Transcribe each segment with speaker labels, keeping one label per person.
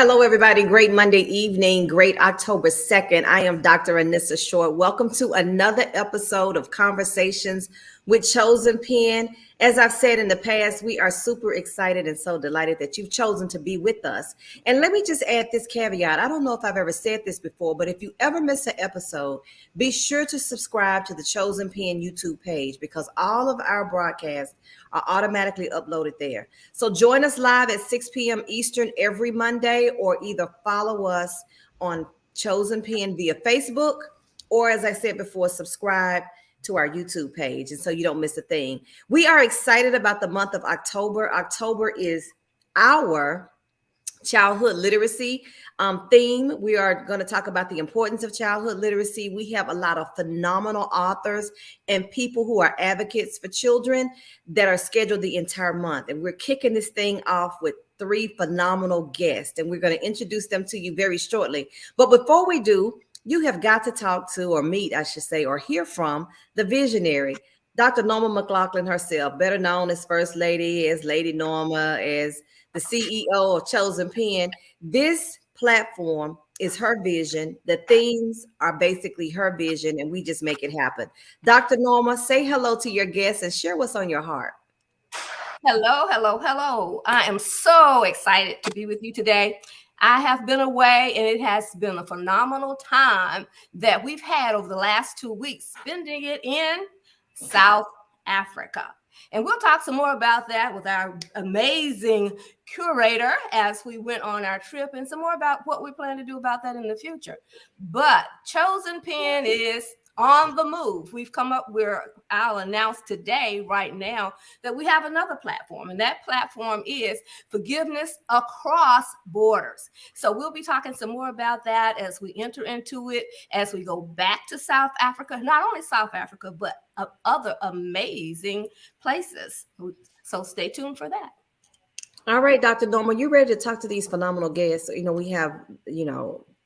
Speaker 1: Hello, everybody. Great Monday evening. Great October 2nd. I am Dr. Anissa Short. Welcome to another episode of Conversations with ChosenPen. As I've said in the past, we are super excited and so delighted that you've chosen to be with us. And let me just add this caveat. I don't know if I've ever said this before, but if you ever miss an episode, be sure to subscribe to the ChosenPen YouTube page because all of our broadcasts are automatically uploaded there. So join us live at 6 p.m. Eastern every Monday, or either follow us on ChosenPen via Facebook, or as I said before, subscribe to our YouTube page, and so you don't miss a thing. We are excited about the month of October. October is our childhood literacy theme. We are going to talk about the importance of childhood literacy. We have a lot of phenomenal authors and people who are advocates for children that are scheduled the entire month. And we're kicking this thing off with three phenomenal guests, and we're going to introduce them to you very shortly. But before we do, you have got to talk to, or meet, I should say, or hear from the visionary, Dr. Norma McLaughlin herself, better known as First Lady, as Lady Norma, as the CEO of ChosenPen. This platform is her vision. The themes are basically her vision, and we just make it happen. Dr. Norma, say hello to your guests and share what's on your heart.
Speaker 2: Hello, hello, hello. I am so excited to be with you today. I have been away, and it has been a phenomenal time that we've had over the last 2 weeks, spending it in South Africa. And we'll talk some more about that with our amazing curator as we went on our trip, and some more about what we plan to do about that in the future. But ChosenPen is on the move. We've come up where I'll announce today, right now, that we have another platform, and that platform is Forgiveness Across Borders. So we'll be talking some more about that as we enter into it, as we go back to South Africa, not only South Africa, but other amazing places. So stay tuned for that.
Speaker 1: All right, Dr. Norma, you ready to talk to these phenomenal guests? We have,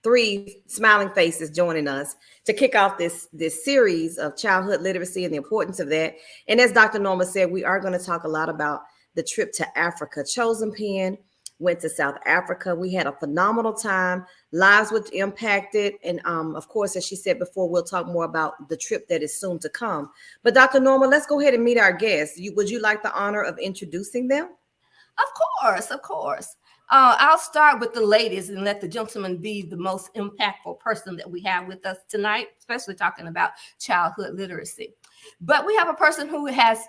Speaker 1: three smiling faces joining us to kick off this series of childhood literacy and the importance of that. And as Dr. Norma said, we are going to talk a lot about the trip to Africa. ChosenPen went to South Africa. We had a phenomenal time. Lives were impacted. And of course, as she said before, we'll talk more about the trip that is soon to come. But Dr. Norma, let's go ahead and meet our guests. Would you like the honor of introducing them?
Speaker 2: Of course. I'll start with the ladies and let the gentleman be the most impactful person that we have with us tonight, especially talking about childhood literacy. But we have a person who has,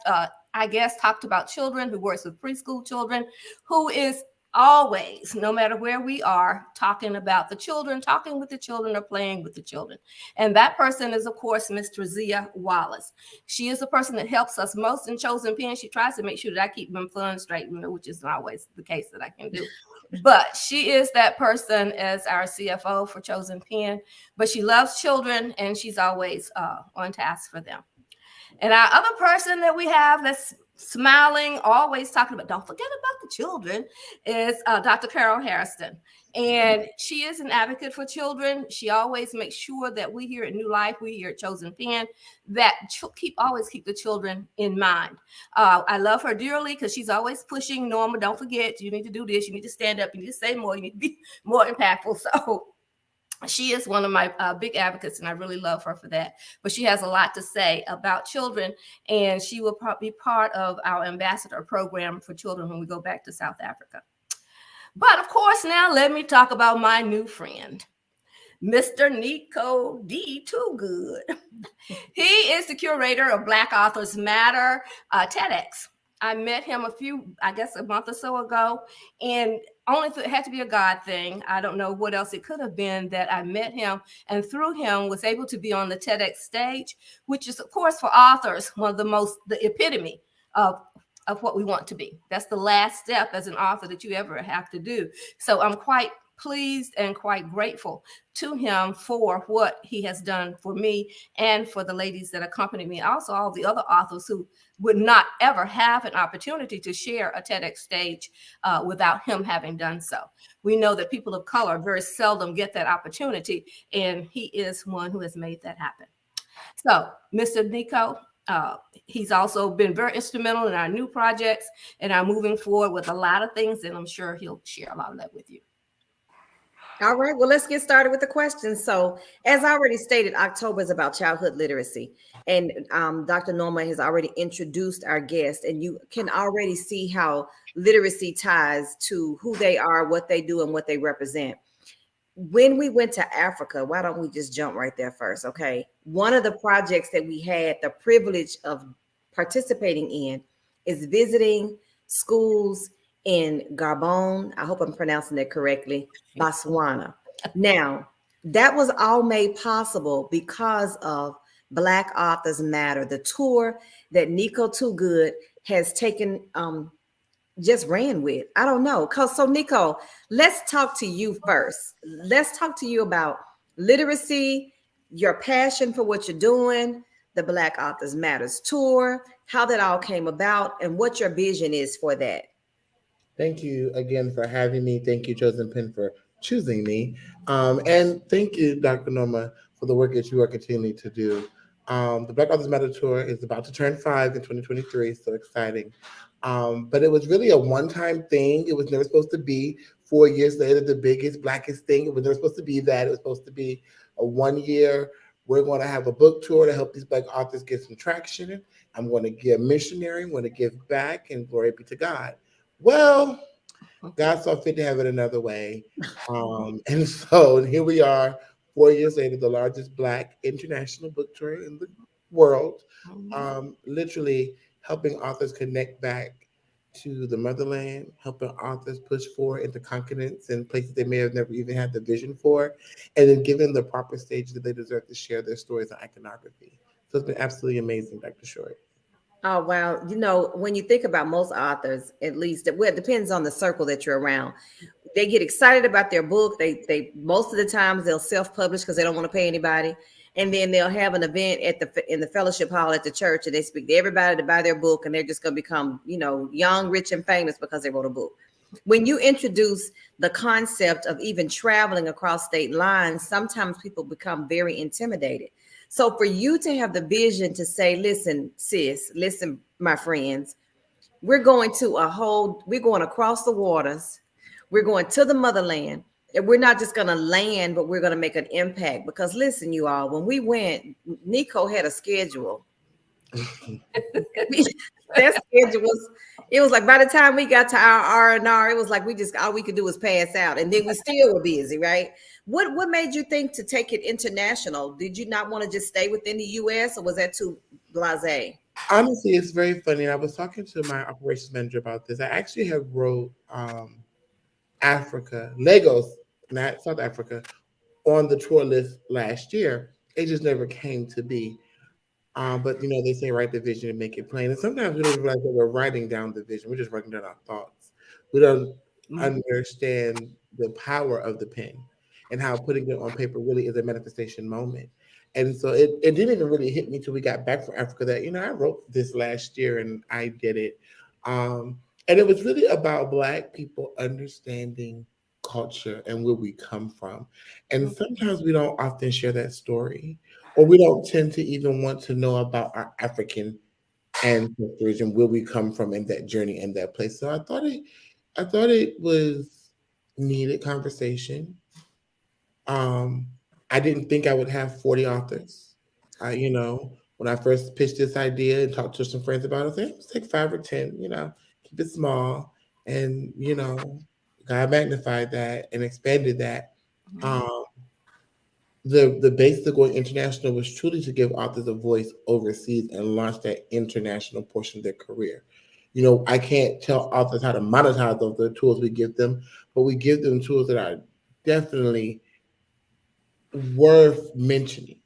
Speaker 2: talked about children, who works with preschool children, who is always, no matter where we are, talking about the children, talking with the children, or playing with the children. And that person is, of course, Miss Trazzia Wallace. She is the person that helps us most in ChosenPen. She tries to make sure that I keep them funds straight, which is not always the case that I can do. But she is that person as our CFO for ChosenPen. But she loves children, and she's always on task for them. And our other person that we have that's smiling, always talking about, don't forget about the children, is Dr. Carol Hairston. And she is an advocate for children. She always makes sure that we here at New Life, we here at ChosenPen, that always keep the children in mind. I love her dearly because she's always pushing, Norma, don't forget, you need to do this, you need to stand up, you need to say more, you need to be more impactful. So she is one of my big advocates, and I really love her for that. But she has a lot to say about children, and she will probably be part of our ambassador program for children when we go back to South Africa. But of course, now let me talk about my new friend, Mr. Nikko Toogood. He is the curator of Black Authors Matter TEDx. I met him a month or so ago, and only if it had to be a God thing. I don't know what else it could have been that I met him, and through him was able to be on the TEDx stage, which is, of course, for authors, the epitome of what we want to be. That's the last step as an author that you ever have to do. So I'm quite pleased and quite grateful to him for what he has done for me and for the ladies that accompany me. Also, all the other authors who would not ever have an opportunity to share a TEDx stage without him having done so. We know that people of color very seldom get that opportunity, and he is one who has made that happen. So, Mr. Nikko, he's also been very instrumental in our new projects and our moving forward with a lot of things, and I'm sure he'll share a lot of that with you.
Speaker 1: All right, well, let's get started with the questions. So, as I already stated, October is about childhood literacy. And Dr. Norma has already introduced our guest, and you can already see how literacy ties to who they are, what they do, and what they represent. When we went to Africa, why don't we just jump right there first? Okay. One of the projects that we had the privilege of participating in is visiting schools in Gabon. I hope I'm pronouncing that correctly, Botswana. Now, that was all made possible because of Black Authors Matter, the tour that Nikko Toogood has taken just ran with. I don't know. Cause so Nikko, let's talk to you first. Let's talk to you about literacy, your passion for what you're doing, the Black Authors Matters tour, how that all came about, and what your vision is for that.
Speaker 3: Thank you again for having me. Thank you, ChosenPen, for choosing me. And thank you, Dr. Norma, for the work that you are continuing to do. The Black Authors Matter Tour is about to turn 5 in 2023. So exciting. But it was really a one-time thing. It was never supposed to be 4 years later, the biggest, blackest thing. It was never supposed to be that. It was supposed to be a 1 year. We're going to have a book tour to help these Black authors get some traction. I'm going to be a missionary. I'm going to give back, and glory be to God. Well, God saw fit to have it another way. And so here we are, 4 years later, the largest Black international book tour in the world, literally helping authors connect back to the motherland, helping authors push forward into continents and places they may have never even had the vision for, and then giving them the proper stage that they deserve to share their stories and iconography. So it's been absolutely amazing, Dr. Short.
Speaker 1: Oh wow. You know, when you think about most authors, at least well, it depends on the circle that you're around. They get excited about their book. They most of the times they'll self-publish because they don't want to pay anybody. And then they'll have an event at the fellowship hall at the church, and they speak to everybody to buy their book, and they're just gonna become, young, rich, and famous because they wrote a book. When you introduce the concept of even traveling across state lines, sometimes people become very intimidated. So for you to have the vision to say, listen, sis, listen, my friends, we're going across the waters, we're going to the motherland, and we're not just going to land, but we're going to make an impact. Because listen, you all, when we went, Nikko had a schedule. That schedule was, it was like by the time we got to our R&R, it was like we just, all we could do was pass out, and then we still were busy, right? What made you think to take it international? Did you not want to just stay within the US, or was that too blasé?
Speaker 3: Honestly, it's very funny. I was talking to my operations manager about this. I actually have wrote Africa, Lagos, not South Africa, on the tour list last year. It just never came to be. But they say write the vision and make it plain. And sometimes we don't realize that we're writing down the vision. We're just writing down our thoughts. We don't understand the power of the pen and how putting it on paper really is a manifestation moment. And so it didn't even really hit me till we got back from Africa that, I wrote this last year and I did it. And it was really about Black people understanding culture and where we come from. And sometimes we don't often share that story, or we don't tend to even want to know about our African ancestors and where we come from in that journey and that place. So I thought it was needed conversation. I didn't think I would have 40 authors. When I first pitched this idea and talked to some friends about it, I said, let's take 5 or 10, keep it small. And, God magnified that and expanded that. Um, the basis of going international was truly to give authors a voice overseas and launch that international portion of their career. I can't tell authors how to monetize those the tools we give them, but we give them tools that are definitely worth mentioning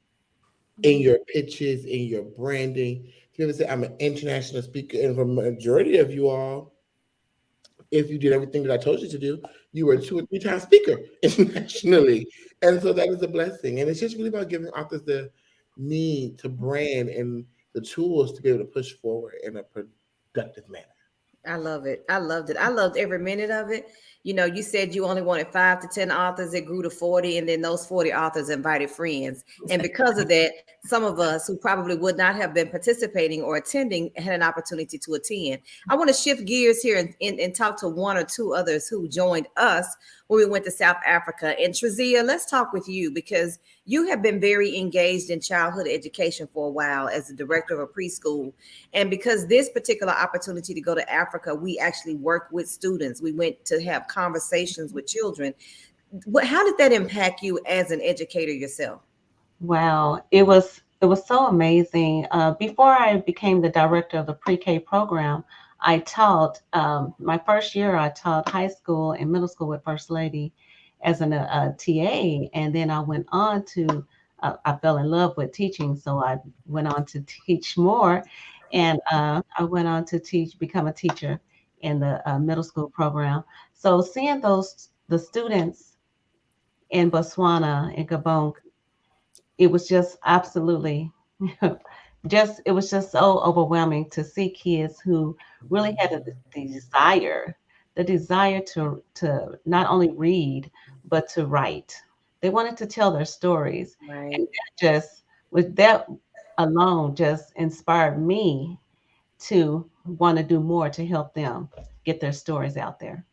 Speaker 3: in your pitches, in your branding. If you ever say I'm an international speaker, and for the majority of you all, if you did everything that I told you to do, you were a 2 or 3 time speaker internationally. And so that is a blessing. And it's just really about giving authors the need to brand and the tools to be able to push forward in a productive manner.
Speaker 1: I love it. I loved it. I loved every minute of it. You said you only wanted 5 to 10 authors. It grew to 40, and then those 40 authors invited friends. And because of that, some of us who probably would not have been participating or attending had an opportunity to attend. I want to shift gears here and talk to one or two others who joined us when we went to South Africa. And Trazzia, let's talk with you because you have been very engaged in childhood education for a while as the director of a preschool. And because this particular opportunity to go to Africa, we actually work with students. We went to have conversations with children. How did that impact you as an educator yourself?
Speaker 4: Wow, it was so amazing. Before I became the director of the pre-K program, I taught my first year. I taught high school and middle school with First Lady as a TA, and then I went on to. I fell in love with teaching, so I went on to teach more, and I went on to become a teacher in the middle school program. So seeing the students in Botswana and Gabon, it was just absolutely it was just so overwhelming to see kids who really had the desire to not only read but to write. They wanted to tell their stories,
Speaker 1: Right.
Speaker 4: and that just with that alone just inspired me to want to do more to help them get their stories out there.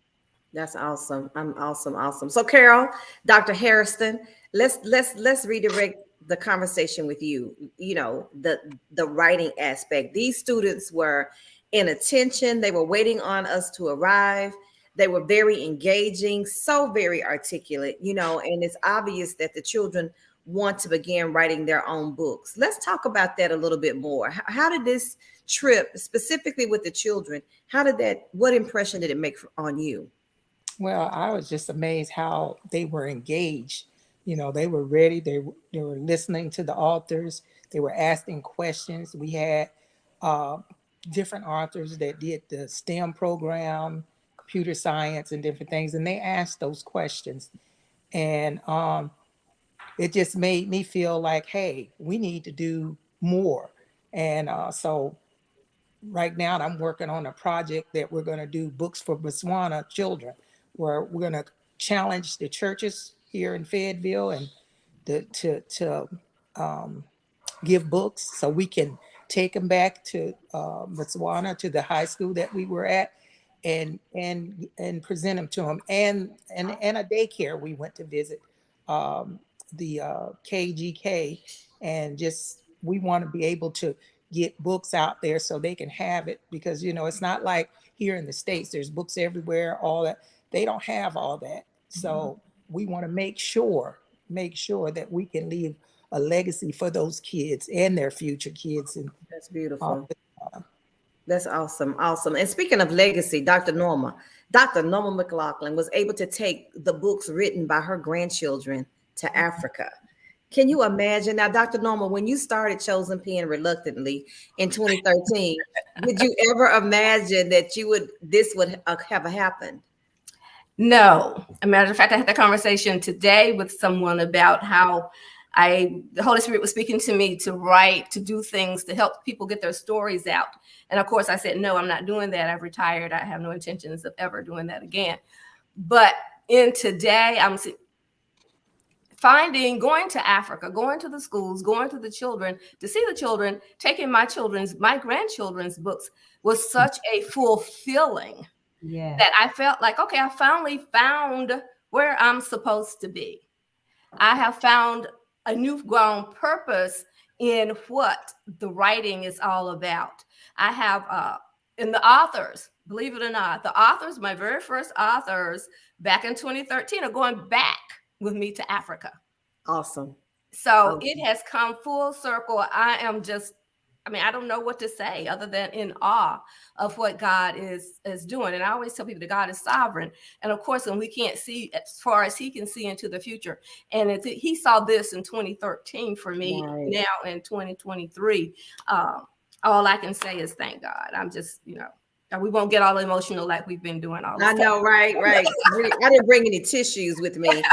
Speaker 1: That's awesome. I'm awesome, awesome. So, Carol, Dr. Hairston, let's redirect the conversation with you. The writing aspect. These students were in attention. They were waiting on us to arrive. They were very engaging, so very articulate. And it's obvious that the children want to begin writing their own books. Let's talk about that a little bit more. How did this trip, specifically with the children, what impression did it make on you?
Speaker 5: Well, I was just amazed how they were engaged. They were ready. They were listening to the authors. They were asking questions. We had uh, different authors that did the STEM program, computer science, and different things, and they asked those questions. And it just made me feel like, hey, we need to do more. And so right now I'm working on a project that we're going to do books for Botswana children, where we're going to challenge the churches here in Fayetteville and to give books so we can take them back to Botswana, to the high school that we were at, and present them to them, and a daycare we went to visit, the KGK, and just we want to be able to get books out there so they can have it, because it's not like here in the States there's books everywhere, all that. They don't have all that. So we want to make sure that we can leave a legacy for those kids and their future kids. And
Speaker 1: That's beautiful. That's awesome. Awesome. And speaking of legacy, Dr. Norma McLaughlin was able to take the books written by her grandchildren to Africa. Can you imagine? Now, Dr. Norma, when you started ChosenPen reluctantly in 2013, did you ever imagine that this would have happened?
Speaker 2: No. As a matter of fact, I had that conversation today with someone about how the Holy Spirit was speaking to me to write, to do things to help people get their stories out. And of course I said, no, I'm not doing that. I've retired. I have no intentions of ever doing that again. But in today, I'm going to Africa, going to the schools, going to the children, to see the children, taking my grandchildren's books was such a fulfilling that I felt like, okay, I finally found where I'm supposed to be. I have found a newfound purpose in what the writing is all about. I have, in the authors, believe it or not, my very first authors back in 2013 are going back with me to Africa.
Speaker 1: Awesome.
Speaker 2: So it has come full circle. I don't know what to say other than in awe of what God is doing. And I always tell people that God is sovereign. And of course, when we can't see as far as he can see into the future. And he saw this in 2013 for me, right. Now in 2023. All I can say is thank God. I'm just, we won't get all emotional like we've been doing all this time.
Speaker 1: Know, right. I didn't bring any tissues with me.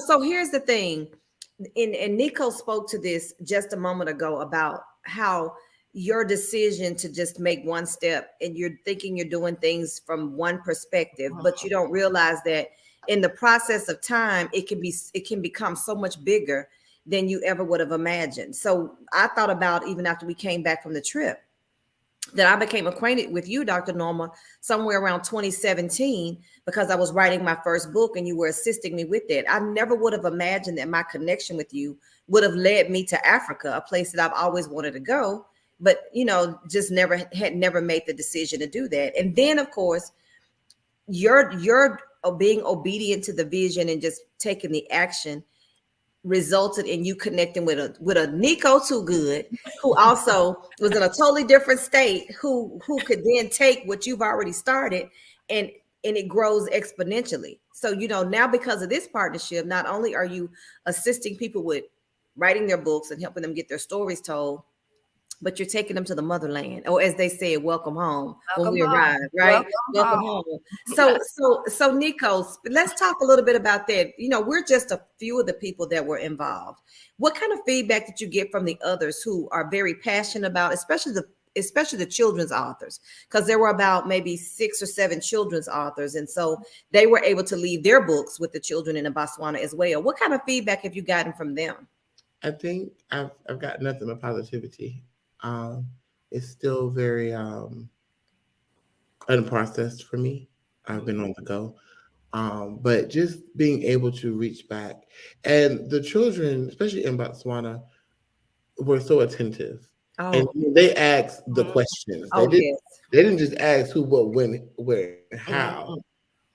Speaker 1: So here's the thing. And Nikko spoke to this just a moment ago about how your decision to just make one step, and you're thinking you're doing things from one perspective, but you don't realize that in the process of time, it can become so much bigger than you ever would have imagined. So I thought about, even after we came back from the trip, that I became acquainted with you, Dr. Norma, somewhere around 2017, because I was writing my first book and you were assisting me with it. I never would have imagined that my connection with you would have led me to Africa, a place that I've always wanted to go, but just never made the decision to do that. And then, of course, you're being obedient to the vision and just taking the action resulted in you connecting with a Nikko Toogood, who also was in a totally different state, who could then take what you've already started and it grows exponentially. So now, because of this partnership, not only are you assisting people with writing their books and helping them get their stories told, but you're taking them to the motherland, or as they say, welcome home when we arrive, right? Welcome home. So Nikko, let's talk a little bit about that. We're just a few of the people that were involved. What kind of feedback did you get from the others who are very passionate about, especially the children's authors? Because there were about maybe 6 or 7 children's authors, and so they were able to leave their books with the children in Botswana as well. What kind of feedback have you gotten from them?
Speaker 3: I think I've got nothing but positivity. It's still very unprocessed for me. I've been on the go. But just being able to reach back, and the children, especially in Botswana, were so attentive. And they asked the questions. They didn't just ask who, what, when, where, how.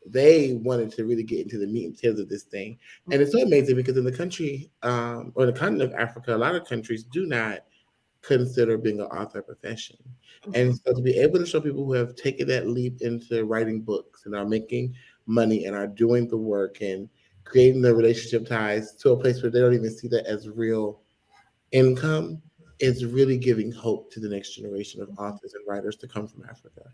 Speaker 3: They wanted to really get into the meat and tails of this thing. And it's so amazing because in the country, or the continent of Africa, a lot of countries do not consider being an author a profession. And so to be able to show people who have taken that leap into writing books and are making money and are doing the work and creating the relationship ties to a place where they don't even see that as real income is really giving hope to the next generation of authors and writers to come from Africa.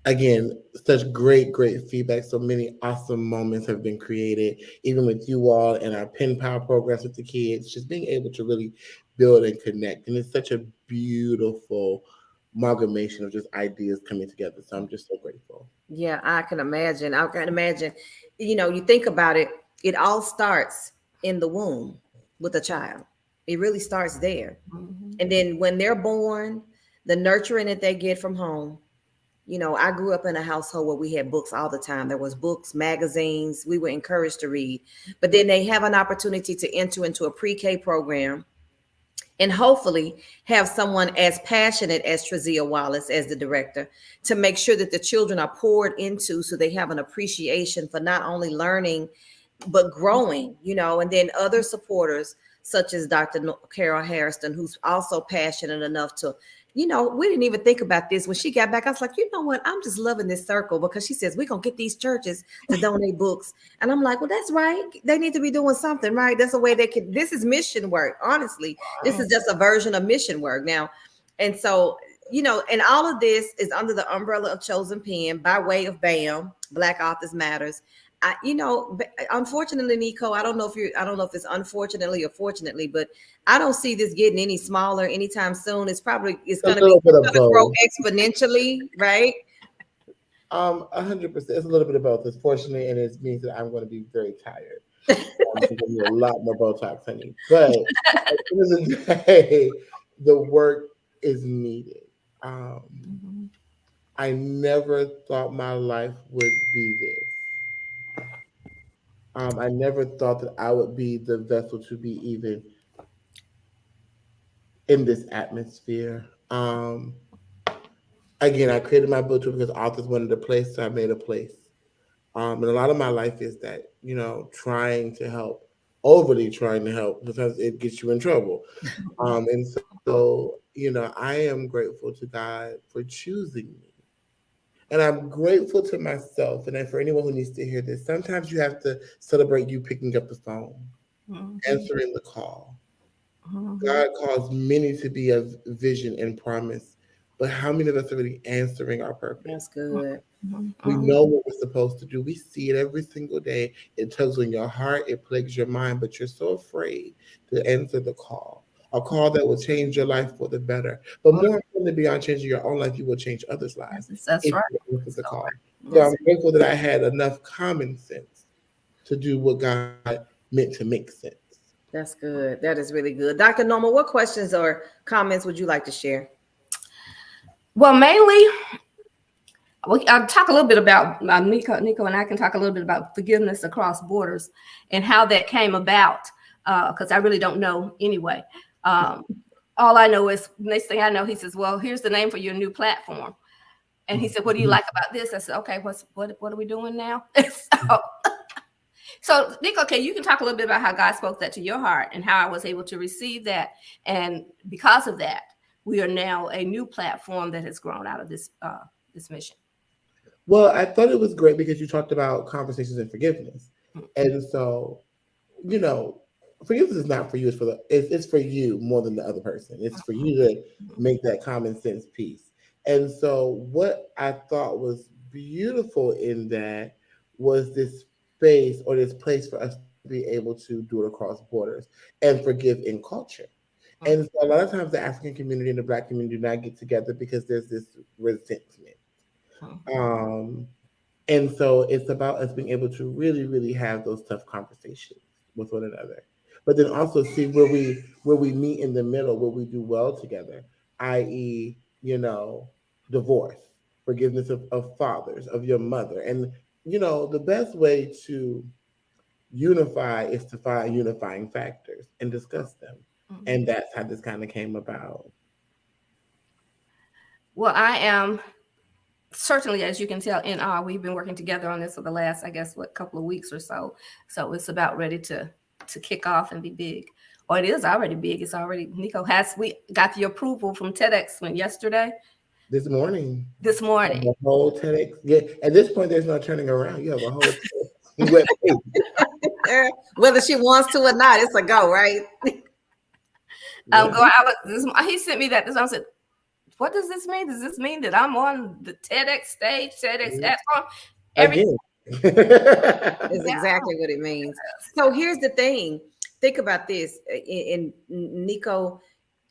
Speaker 3: Again, such great feedback. So many awesome moments have been created, even with you all and our pen pal programs with the kids, just being able to really build and connect. And it's such a beautiful amalgamation of just ideas coming together. So I'm just so grateful.
Speaker 1: Yeah, I can imagine. You think about it, it all starts in the womb with a child. It really starts there. And then when they're born, the nurturing that they get from home. I grew up in a household where we had books all the time. There was books, magazines. We were encouraged to read. But then they have an opportunity to enter into a pre-K program and hopefully have someone as passionate as Trazzia Wallace as the director to make sure that the children are poured into, so they have an appreciation for not only learning, but growing, and then other supporters such as Dr. Carol Hairston, who's also passionate enough to, we didn't even think about this. When she got back, I was like, you know what? I'm just loving this circle, because she says, we're going to get these churches to donate books. And I'm like, well, that's right. They need to be doing something, right? That's a way they can. This is mission work. Honestly, this is just a version of mission work now. And so, and all of this is under the umbrella of ChosenPen by way of BAM, Black Authors Matters. Unfortunately, Nikko, I don't know if it's unfortunately or fortunately, but I don't see this getting any smaller anytime soon. It's going to grow exponentially, right?
Speaker 3: 100%. It's a little bit of both. It's fortunately, and it means that I'm going to be very tired. I'm going to need a lot more Botox, honey. But at the end of the day, the work is needed. I never thought my life would be this. I never thought that I would be the vessel to be even in this atmosphere. Again, I created my book tour because authors wanted a place, so I made a place. And a lot of my life is that, trying to help, overly trying to help, because it gets you in trouble. And so, I am grateful to God for choosing me. And I'm grateful to myself. And for anyone who needs to hear this, sometimes you have to celebrate you picking up the phone, answering the call. God calls many to be of vision and promise. But how many of us are really answering our purpose?
Speaker 1: That's good.
Speaker 3: We know what we're supposed to do. We see it every single day. It tugs on your heart. It plagues your mind. But you're so afraid to answer the call. a call that will change your life for the better. But more importantly, beyond changing your own life, you will change others' lives
Speaker 2: That's
Speaker 3: if
Speaker 2: right.
Speaker 3: you answer the
Speaker 2: So,
Speaker 3: call. So I'm grateful that I had enough common sense to do what God meant to make sense.
Speaker 1: That's good. That is really good. Dr. Norma, what questions or comments would you like to share?
Speaker 2: well, mainly, I'll talk a little bit about Nikko and I can talk a little bit about forgiveness across borders and how that came about, because I really don't know anyway. All I know is, next thing I know, he says, well, here's the name for your new platform. And he said, what do you like about this? I said, okay, what are we doing now? So Nikko, okay, you can talk a little bit about how God spoke that to your heart and how I was able to receive that. And because of that, we are now a new platform that has grown out of this mission.
Speaker 3: Well, I thought it was great because you talked about conversations and forgiveness. And so, you know, forgiveness is not for you, it's for you more than the other person. It's for you to make that common sense piece. And so what I thought was beautiful in that was this space or this place for us to be able to do it across borders and forgive in culture. And so a lot of times the African community and the Black community do not get together because there's this resentment. And so it's about us being able to really, really have those tough conversations with one another, but then also see where we meet in the middle, where we do well together, i.e., divorce, forgiveness of fathers, of your mother. And the best way to unify is to find unifying factors and discuss them. And that's how this kind of came about.
Speaker 2: Well, I am certainly, as you can tell, we've been working together on this for the last, I guess, couple of weeks or so. So it's about ready to kick off and be big. Or it is already big. It's already, Nikko, we got the approval from TEDx yesterday?
Speaker 3: This morning.
Speaker 2: The
Speaker 3: whole TEDx. Yeah. At this point, there's no turning around. You have a whole web page.
Speaker 1: Whether she wants to or not, it's a go, right?
Speaker 2: He sent me that. I said, what does this mean? Does this mean that I'm on the TEDx stage, TEDx platform?
Speaker 3: Again.
Speaker 1: That's exactly what it means. So here's the thing. Think about this. In Nikko,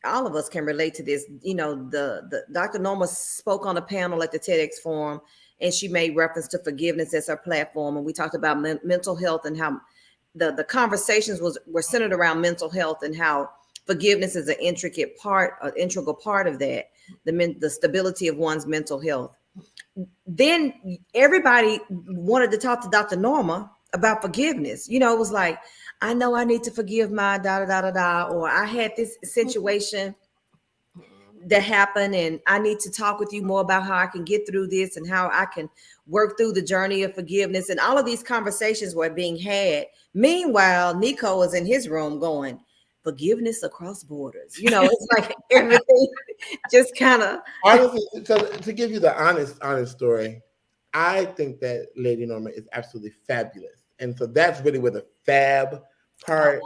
Speaker 1: all of us can relate to this. The Dr. Norma spoke on a panel at the TEDx forum, and she made reference to forgiveness as her platform. And we talked about mental health and how the conversations were centered around mental health and how forgiveness is an integral part of that, the stability of one's mental health. Then everybody wanted to talk to Dr. Norma about forgiveness. It was like, I know I need to forgive my or I had this situation that happened and I need to talk with you more about how I can get through this and how I can work through the journey of forgiveness. And all of these conversations were being had. Meanwhile, Nikko was in his room going, forgiveness across borders. It's like everything just kind of.
Speaker 3: Honestly, to give you the honest story, I think that Lady Norma is absolutely fabulous. And so that's really where the fab part.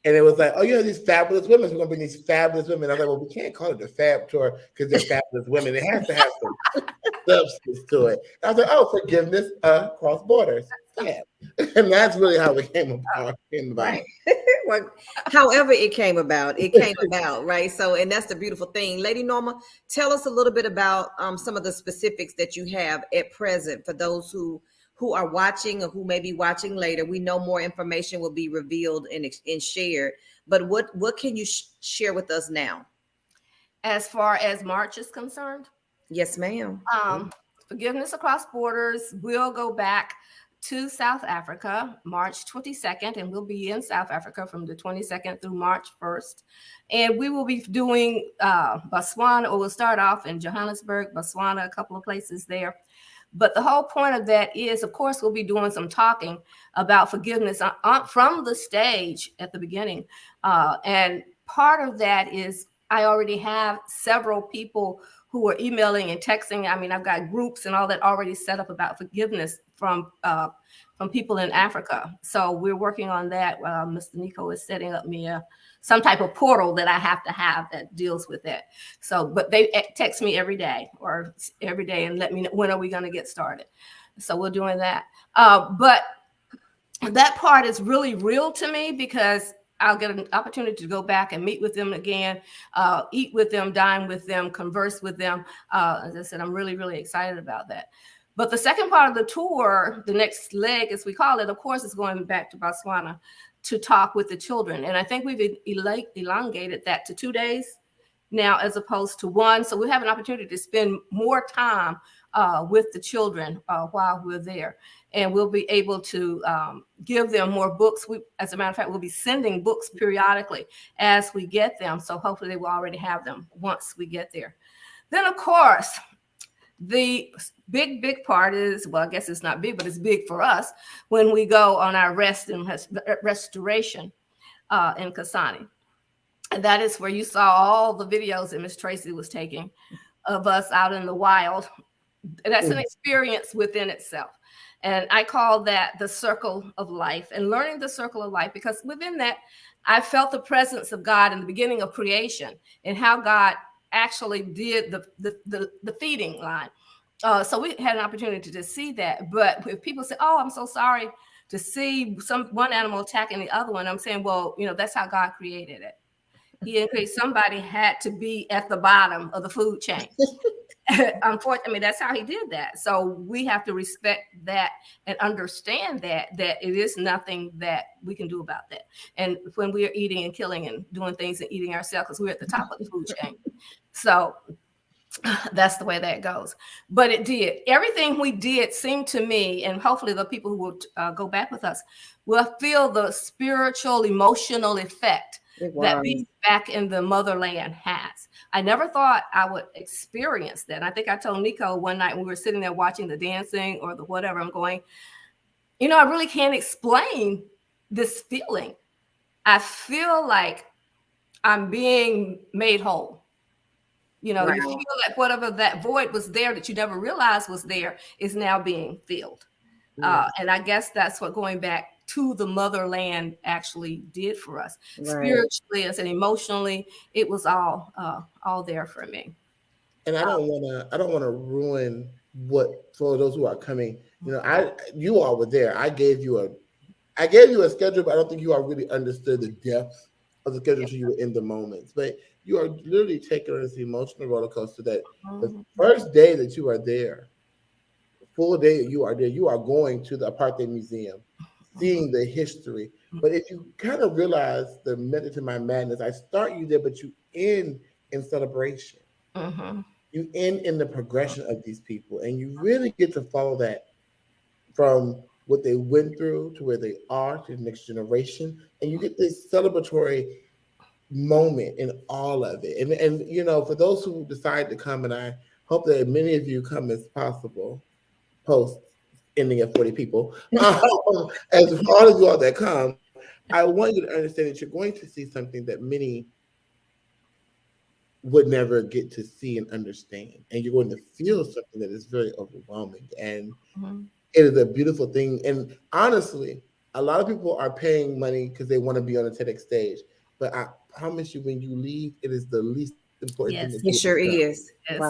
Speaker 3: And it was like, oh, you have these fabulous women. So we're going to bring these fabulous women. I was like, well, we can't call it the fab tour because they're fabulous women. It has to have some substance to it. I was like, oh, forgiveness across borders. Fab. And that's really how it came about.
Speaker 1: Right. Well, however it came about, right? So, and that's the beautiful thing. Lady Norma, tell us a little bit about some of the specifics that you have at present for those who are watching or who may be watching later. We know more information will be revealed and shared, but what can you share with us now?
Speaker 2: As far as March is concerned?
Speaker 1: Yes, ma'am.
Speaker 2: Forgiveness across borders will go back to South Africa, March 22nd, and we'll be in South Africa from the 22nd through March 1st. And we will be doing Botswana, or we'll start off in Johannesburg, Botswana, a couple of places there. But the whole point of that is, of course, we'll be doing some talking about forgiveness from the stage at the beginning. And part of that is I already have several people who are emailing and texting. I mean, I've got groups and all that already set up about forgiveness from people in Africa. So we're working on that. Mr. Nikko is setting up me some type of portal that I have to have that deals with that. So, but they text me every day and let me know when are we going to get started. So we're doing that. But that part is really real to me because I'll get an opportunity to go back and meet with them again, eat with them, dine with them, converse with them. As I said, I'm really, really excited about that. But the second part of the tour, the next leg, as we call it, of course, is going back to Botswana to talk with the children. And I think we've elongated that to 2 days now as opposed to one. So we have an opportunity to spend more time with the children while we're there. And we'll be able to give them more books. As a matter of fact, we'll be sending books periodically as we get them. So hopefully they will already have them once we get there. Then, of course, the big part is, well, I guess it's not big, but it's big for us when we go on our rest and restoration in Kasane. And that is where you saw all the videos that Miss Tracy was taking of us out in the wild. And that's an experience within itself. And I call that the circle of life, and learning the circle of life, because within that, I felt the presence of God in the beginning of creation and how God actually did the feeding line. So we had an opportunity to see that. But if people say, oh, I'm so sorry to see one animal attacking the other one, I'm saying, well, that's how God created it. He increased, somebody had to be at the bottom of the food chain. Unfortunately, that's how he did that. So we have to respect that and understand that it is nothing that we can do about that. And when we are eating and killing and doing things and eating ourselves, because we're at the top of the food chain. So that's the way that goes. But it did. Everything we did seemed to me, and hopefully the people who will go back with us will feel the spiritual, emotional effect that being back in the motherland has. I never thought I would experience that. I think I told Nikko one night when we were sitting there watching the dancing or the whatever, I'm going, I really can't explain this feeling. I feel like I'm being made whole. You feel like whatever that void was there that you never realized was there is now being filled. And I guess that's what going back to the motherland actually did for us. Spiritually and emotionally, it was all there for me.
Speaker 3: And I don't want to ruin what, for those who are coming. You all were there. I gave you a schedule, but I don't think you all really understood the depth of the schedule until you were in the moments. But you are literally taking on this emotional roller coaster that the first day that you are there, full day that you are there, you are going to the Apartheid Museum, seeing the history. But if you kind of realize the method to my madness, I start you there, but you end in celebration. You end in the progression of these people, and you really get to follow that from what they went through to where they are to the next generation, and you get this celebratory moment in all of it. And for those who decide to come, and I hope that many of you come as possible, post ending at 40 people, as all of you all that come, I want you to understand that you're going to see something that many would never get to see and understand. And you're going to feel something that is very overwhelming. And it is a beautiful thing. And honestly, a lot of people are paying money because they want to be on a TEDx stage. But I promise you, when you leave, it is the least important thing.
Speaker 1: It sure is. Yes.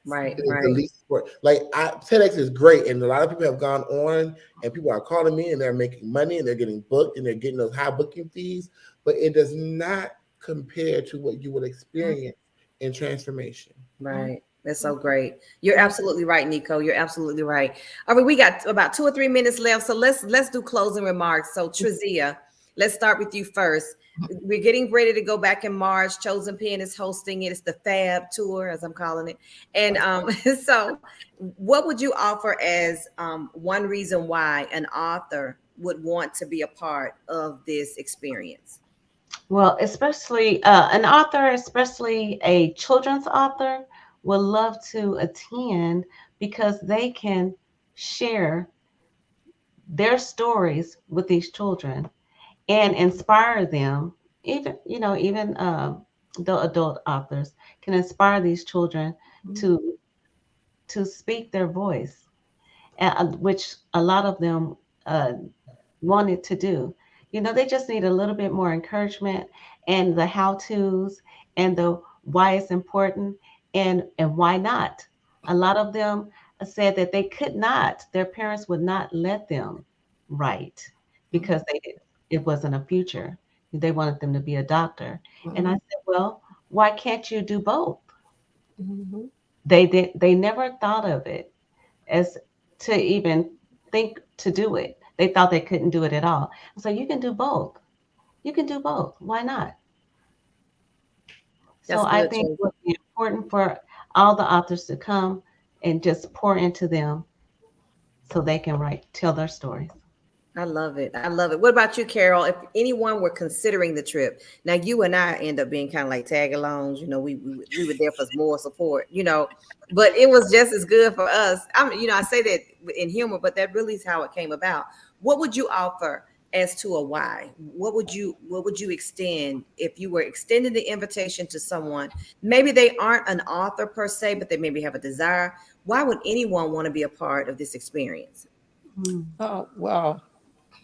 Speaker 1: Right.
Speaker 3: The least important. Like TEDx is great, and a lot of people have gone on, and people are calling me, and they're making money, and they're getting booked, and they're getting those high booking fees. But it does not compare to what you will experience in transformation.
Speaker 1: Right. That's so great. You're absolutely right, Nikko. You're absolutely right. All right, we got about 2 or 3 minutes left, so let's do closing remarks. So Trazzia, let's start with you first. We're getting ready to go back in March. ChosenPen is hosting it. It's the Fab Tour, as I'm calling it. And so what would you offer as one reason why an author would want to be a part of this experience?
Speaker 4: Well, especially an author, especially a children's author, would love to attend because they can share their stories with these children and inspire them. Even the adult authors can inspire these children to speak their voice, which a lot of them wanted to do. They just need a little bit more encouragement and the how-tos and the why it's important and why not. A lot of them said that they could not, their parents would not let them write because it wasn't a future. They wanted them to be a doctor. And I
Speaker 2: Mhm.
Speaker 4: said, well, why can't you do both?
Speaker 2: Mhm.
Speaker 4: They never thought of it as to even think to do it. They thought they couldn't do it at all. So you can do both. You can do both. Why not? So
Speaker 1: That's
Speaker 4: I
Speaker 1: good,
Speaker 4: think it
Speaker 1: Chosen.
Speaker 4: would be important for all the authors to come and just pour into them so they can tell their stories.
Speaker 1: I love it. I love it. What about you, Carol? If anyone were considering the trip, now you and I end up being kind of like tag alongs. We were there for more support. But it was just as good for us. I say that in humor, but that really is how it came about. What would you offer as to a why? What would you extend if you were extending the invitation to someone? Maybe they aren't an author per se, but they maybe have a desire. Why would anyone want to be a part of this experience?
Speaker 4: Mm.
Speaker 5: Oh, well,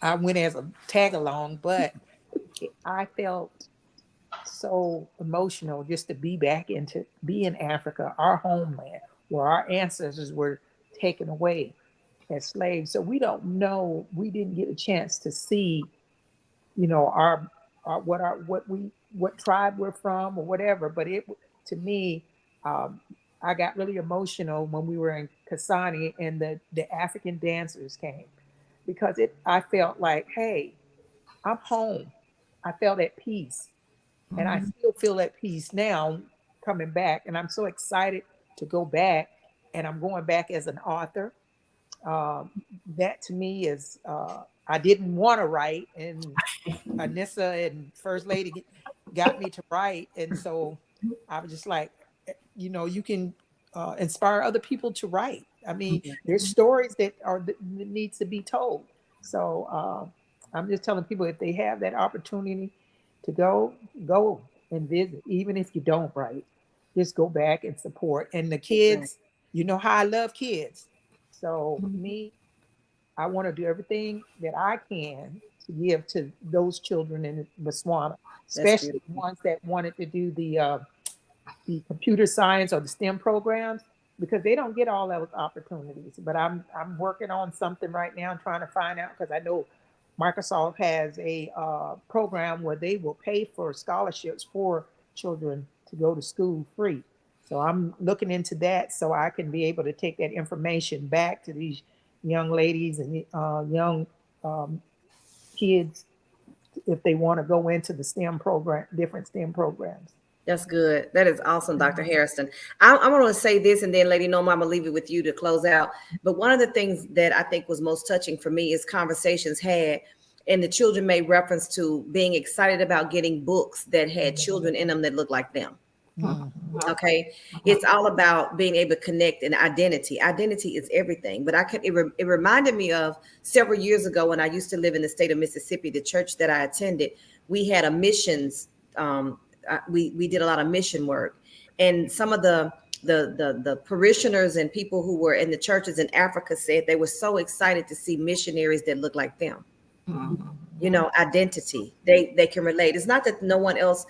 Speaker 5: I went as a tag along, but I felt so emotional just to be in Africa, our homeland, where our ancestors were taken away as slaves. So we don't know, we didn't get a chance to see, what tribe we're from or whatever. But to me, um, I got really emotional when we were in Kasani and the African dancers came, because I felt like, hey, I'm home. I felt at peace, and I
Speaker 2: Mhm.
Speaker 5: still feel at peace now coming back. And I'm so excited to go back. And I'm going back as an author. That to me is, I didn't want to write, and Anissa and First Lady got me to write. And so I was just like, you can inspire other people to write. I mean, there's stories that needs to be told. So I'm just telling people, if they have that opportunity to go and visit, even if you don't write, just go back and support. And the kids, you know how I love kids. So me, I want to do everything that I can to give to those children in Botswana,
Speaker 1: That's
Speaker 5: especially the
Speaker 1: beautiful.
Speaker 5: ones that wanted to do the computer science or the STEM programs, because they don't get all those opportunities. But I'm working on something right now, trying to find out, because I know Microsoft has a program where they will pay for scholarships for children to go to school free. So I'm looking into that so I can be able to take that information back to these young ladies and young um, kids if they want to go into the STEM program, different STEM programs.
Speaker 1: That's good. That is awesome, Dr. Hairston. I want to say this, and then Lady Norma, I'm gonna leave it with you to close out. But one of the things that I think was most touching for me is conversations had, and the children made reference to being excited about getting books that had children in them that looked like them.
Speaker 5: Mhm.
Speaker 1: Okay, it's all about being able to connect and identity. Identity is everything. But it reminded me of several years ago when I used to live in the state of Mississippi. The church that I attended, we had a missions. We did a lot of mission work, and some of the parishioners and people who were in the churches in Africa said they were so excited to see missionaries that looked like them. Identity, they can relate. It's not that no one else,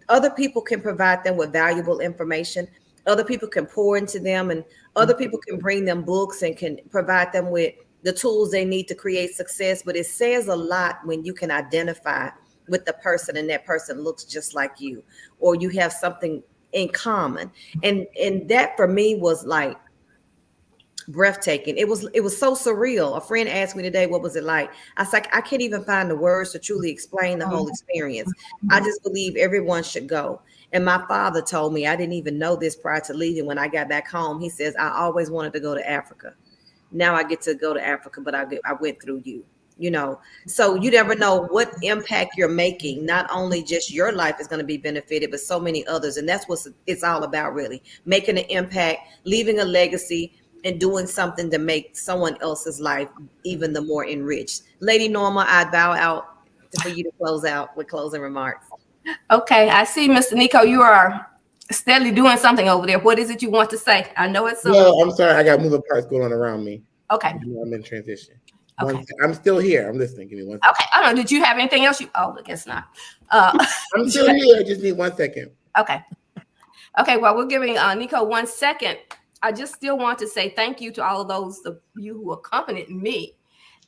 Speaker 1: other people can provide them with valuable information, other people can pour into them, and other people can bring them books and can provide them with the tools they need to create success. But it says a lot when you can identify with the person and that person looks just like you, or you have something in common. And that for me was like breathtaking. It was so surreal. A friend asked me today, what was it like? I was like, I can't even find the words to truly explain the whole experience. I just believe everyone should go. And my father told me, I didn't even know this prior to leaving. When I got back home, he says, I always wanted to go to Africa. Now I get to go to Africa, but I went through you. So you never know what impact you're making. Not only just your life is going to be benefited, but so many others. And that's what it's all about, really. Making an impact, leaving a legacy, and doing something to make someone else's life even the more enriched. Lady Norma, I bow out for you to close out with closing remarks.
Speaker 2: Okay, I see, Mr. Nikko, you are steadily doing something over there. What is it you want to say? I know it's something.
Speaker 3: No, I'm sorry. I got moving parts going on around me.
Speaker 2: Okay.
Speaker 3: I'm in transition.
Speaker 2: Okay.
Speaker 3: I'm still here. I'm listening. Give me 1 second.
Speaker 2: Okay. I don't know. Did you have anything else? I guess not.
Speaker 3: I'm still here. I just need 1 second.
Speaker 2: Okay. Okay. Well, we're giving Nikko 1 second. I just still want to say thank you to all of those of you who accompanied me.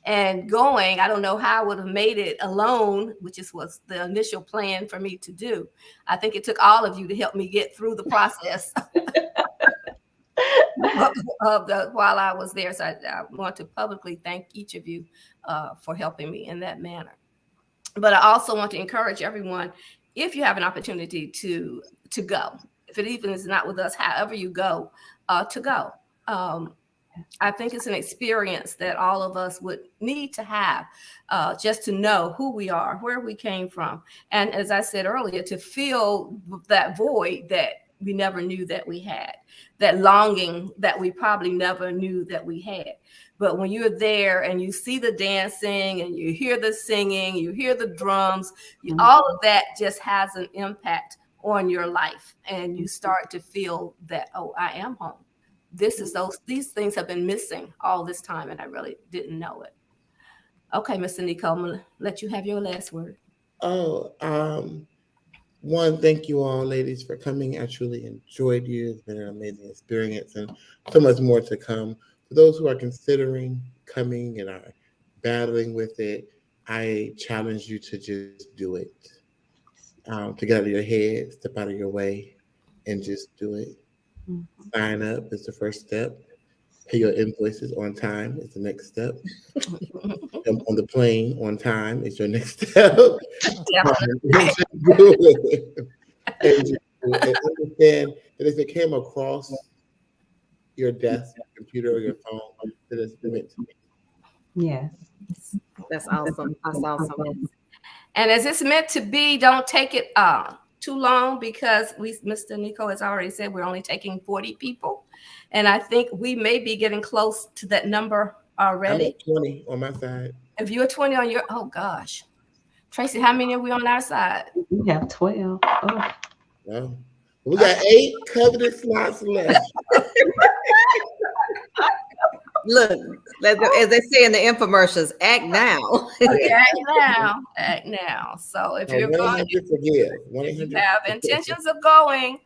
Speaker 2: and going. I don't know how I would have made it alone, which was the initial plan for me to do. I think it took all of you to help me get through the process while I was there. So I want to publicly thank each of you for helping me in that manner. But I also want to encourage everyone, if you have an opportunity to go, if it even is not with us, however you go, to go. I think it's an experience that all of us would need to have, just to know who we are, where we came from. And as I said earlier, to fill that void that we never knew that we had, that longing that we probably never knew that we had. But when you're there and you see the dancing and you hear the singing, you hear the drums, all of that just has an impact on your life. And you start to feel that, oh, I am home. These things have been missing all this time, and I really didn't know it. Okay, Mr. Nikko, I'm gonna let you have your last word.
Speaker 3: One, thank you all, ladies, for coming. I truly enjoyed you. It's been an amazing experience, and so much more to come. For those who are considering coming and are battling with it, I challenge you to just do it. To get out of your head, step out of your way, and just do it. Sign up is the first step. Pay your invoices on time is the next step. Jump on the plane on time is your next step. And understand that if it came across your desk, your computer, or your phone, that it's meant to be.
Speaker 4: Yes.
Speaker 1: That's awesome. That's awesome.
Speaker 2: And as it's meant to be, don't take it too long, because Mr. Nikko has already said we're only taking 40 people. And I think we may be getting close to that number already.
Speaker 3: I'm at 20 on my side.
Speaker 2: If you're 20 on your, oh gosh. Tracy, how many are we on our side?
Speaker 4: We have 12. Oh.
Speaker 3: Well, we got 8 coveted slots left.
Speaker 1: Look, as they say in the infomercials, act now.
Speaker 2: Act now. So if you're going, if you have intentions of going,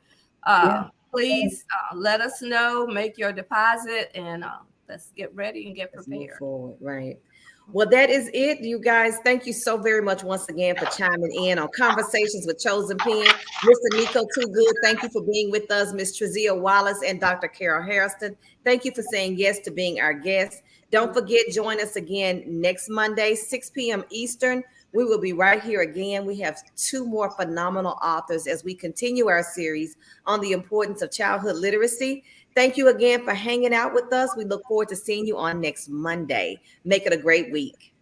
Speaker 2: please let us know, make your deposit, and let's get ready and get prepared.
Speaker 1: Forward, right. Well, that is it, you guys. Thank you so very much once again for chiming in on Conversations with ChosenPen. Mr. Nikko Toogood, thank you for being with us. Ms. Trazzia Wallace and Dr. Carol Hairston, thank you for saying yes to being our guest. Don't forget, join us again next Monday, 6 p.m. Eastern. We will be right here again. We have 2 more phenomenal authors as we continue our series on the importance of childhood literacy. Thank you again for hanging out with us. We look forward to seeing you on next Monday. Make it a great week.